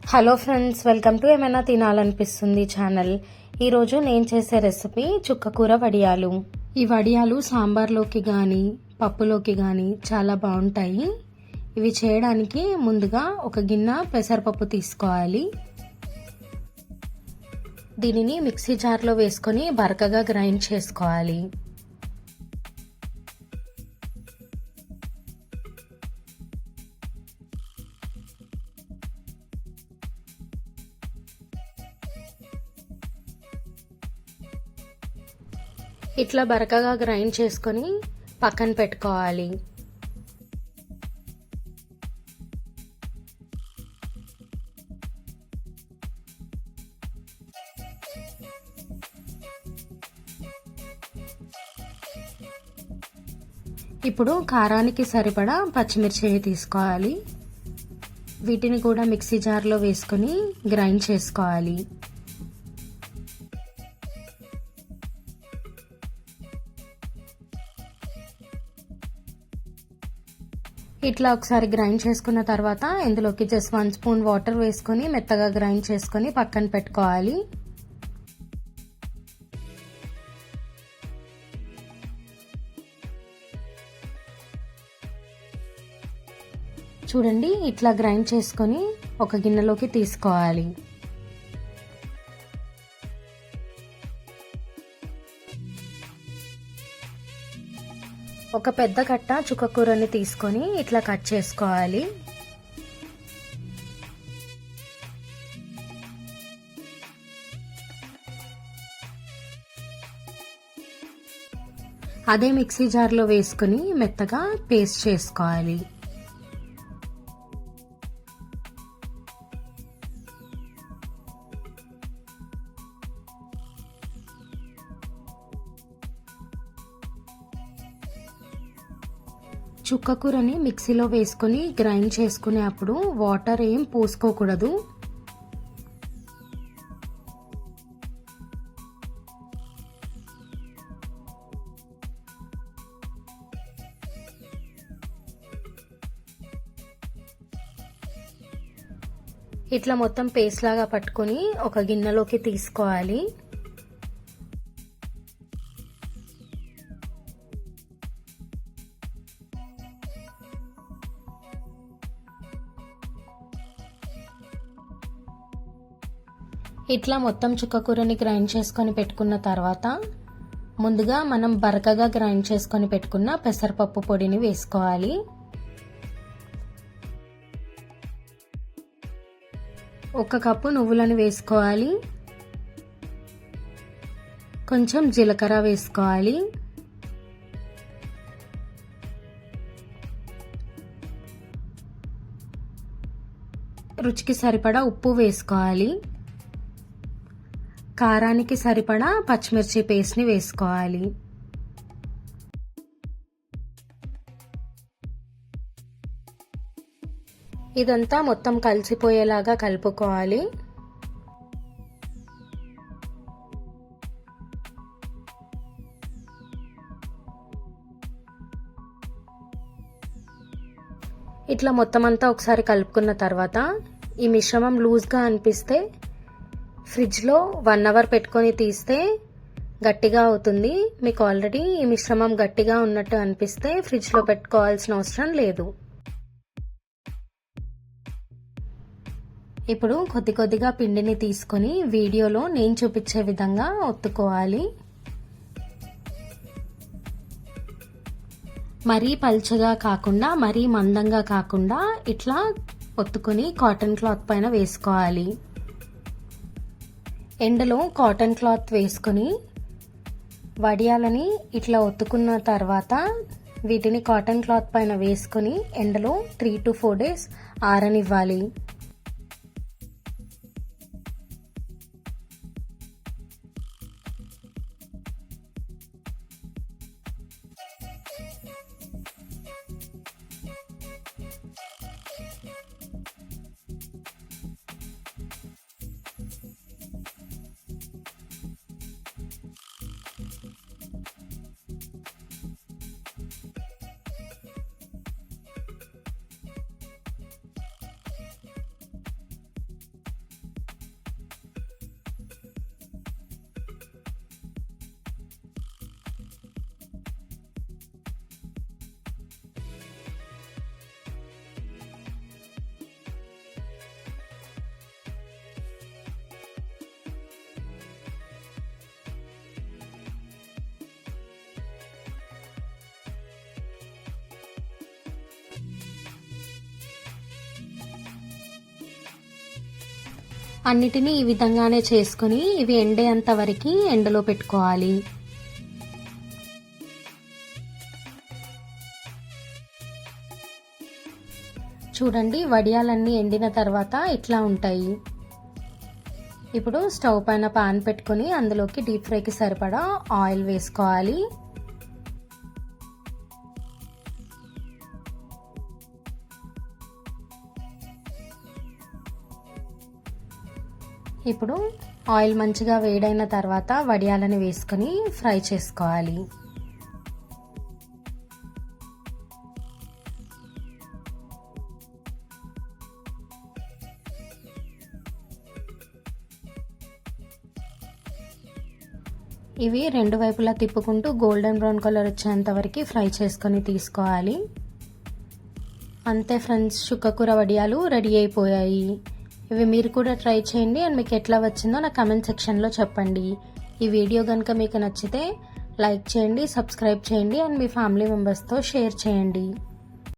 Hello friends, welcome to ఏమైనా తినాలనిపిస్తుంది channel. ఈరోజు నేను చేసే రెసిపీ చుక్కకూర వడియాలు. ఈ వడియాలు సాంబార్లోకి కానీ పప్పులోకి కానీ చాలా బాగుంటాయి. ఇవి చేయడానికి ముందుగా ఒక గిన్నె పెసరపప్పు తీసుకోవాలి. దీనిని మిక్సీ జార్లో వేసుకొని బరకగా గ్రైండ్ చేసుకోవాలి. ఇట్లా బరకగా గ్రైండ్ చేసుకొని పక్కన పెట్టుకోవాలి. ఇప్పుడు కారానికి సరిపడా పచ్చిమిర్చి తీసుకోవాలి. వీటిని కూడా మిక్సీ జార్లో వేసుకొని గ్రైండ్ చేసుకోవాలి. ఇట్లా ఒకసారి గ్రైండ్ చేసుకున్న తర్వాత ఇందులోకి జస్ట్ 1 స్పూన్ వాటర్ వేసుకొని మెత్తగా గ్రైండ్ చేసుకొని పక్కన పెట్టుకోవాలి. చూడండి, ఇట్లా గ్రైండ్ చేసుకొని ఒక గిన్నెలోకి తీసుకోవాలి. ఒక పెద్ద కట్ట చుక్కకూరని తీసుకొని ఇట్లా కట్ చేసుకోవాలి. అదే మిక్సీ జార్లో వేసుకుని మెత్తగా పేస్ట్ చేసుకోవాలి. చుక్కకూరని మిక్సీలో వేసుకొని గ్రైండ్ చేసుకునేప్పుడు వాటర్ ఏం పోసుకోకూడదు. ఇట్లా మొత్తం పేస్ట్ లాగా పట్టుకొని ఒక గిన్నెలోకి తీసుకోవాలి. ఇట్లా మొత్తం చుక్కకూరని గ్రైండ్ చేసుకొని పెట్టుకున్న తర్వాత ముందుగా మనం బరకగా గ్రైండ్ చేసుకొని పెట్టుకున్న పెసరపప్పు పొడిని వేసుకోవాలి. ఒక కప్పు నువ్వులను వేసుకోవాలి. కొంచెం జీలకర్ర వేసుకోవాలి. రుచికి సరిపడా ఉప్పు వేసుకోవాలి. కారానికి సరిపడా పచ్చిమిర్చి పేస్ట్ని వేసుకోవాలి. ఇదంతా మొత్తం కలిసిపోయేలాగా కలుపుకోవాలి. ఇట్లా మొత్తం అంతా ఒకసారి కలుపుకున్న తర్వాత ఈ మిశ్రమం లూజ్గా అనిపిస్తే ఫ్రిడ్జ్లో 1 అవర్ పెట్టుకొని తీస్తే గట్టిగా అవుతుంది. మీకు ఆల్రెడీ ఈ మిశ్రమం గట్టిగా ఉన్నట్టు అనిపిస్తే ఫ్రిడ్జ్లో పెట్టుకోవాల్సిన అవసరం లేదు. ఇప్పుడు కొద్ది కొద్దిగా పిండిని తీసుకొని వీడియోలో నేను చూపించే విధంగా ఒత్తుకోవాలి. మరీ పల్చగా కాకుండా మరీ మందంగా కాకుండా ఇట్లా ఒత్తుకొని కాటన్ క్లాత్ పైన వేసుకోవాలి. ఎండలో కాటన్ క్లాత్ వేసుకొని వడియాలని ఇట్లా ఒత్తుకున్న తర్వాత వీటిని కాటన్ క్లాత్ పైన వేసుకొని ఎండలో 3 to 4 days ఆరనివ్వాలి. అన్నిటినీ ఈ విధంగానే చేసుకుని ఇవి ఎండేంత వరకు ఎండలో పెట్టుకోవాలి. చూడండి, వడియాలన్నీ ఎండిన తర్వాత ఇట్లా ఉంటాయి. ఇప్పుడు స్టవ్ పైన పాన్ పెట్టుకొని అందులోకి డీప్ ఫ్రైకి సరిపడా ఆయిల్ వేసుకోవాలి. ఇప్పుడు ఆయిల్ మంచిగా వేడైన తర్వాత వడియాలని వేసుకొని ఫ్రై చేసుకోవాలి. ఇవి రెండు వైపులా తిప్పుకుంటూ గోల్డెన్ బ్రౌన్ కలర్ వచ్చేంత వరకు ఫ్రై చేసుకొని తీసుకోవాలి. అంతే ఫ్రెండ్స్, చుక్కకూర వడియాలు రెడీ అయిపోయాయి. ఇవి మీరు కూడా ట్రై చేయండి అండ్ మీకు ఎట్లా వచ్చిందో నా కమెంట్ సెక్షన్లో చెప్పండి. ఈ వీడియో కనుక మీకు నచ్చితే లైక్ చేయండి, సబ్స్క్రైబ్ చేయండి అండ్ మీ ఫ్యామిలీ మెంబర్స్తో షేర్ చేయండి.